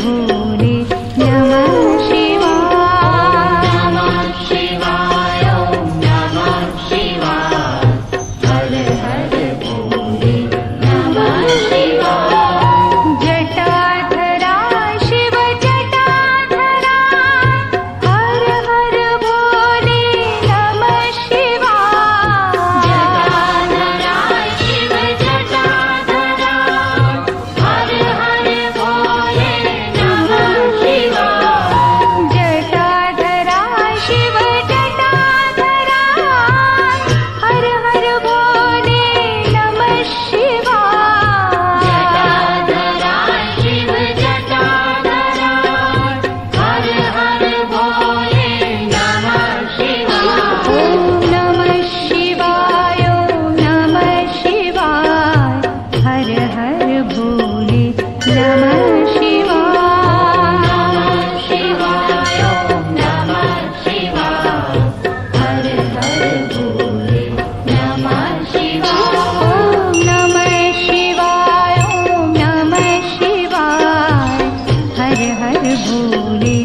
भोले नमः शिवाय। नमः शिवाय ॐ नमः शिवाय हर हर भोले नमः शिवाय। जटाधरा शिव जटाधरा हर हर भोले नमः शिवाय। जटाधरा शिव जटाधरा हर हर भोले नमः शिवाय। जटाधरा शिव जटाधरा हर हर भोले नमः शिवाय। जटाधरा शिव जटाधरा हर हर भोले नमः शिवाय। ॐ नमः शिवाय ॐ नमः शिवाय हर हर भोले नमः शिवाय। नमः शिवाय ॐ नमः शिवाय हर हर भोले नमः शिवाय। ॐ नमः शिवाय ॐ नमः शिवाय हर हर भोले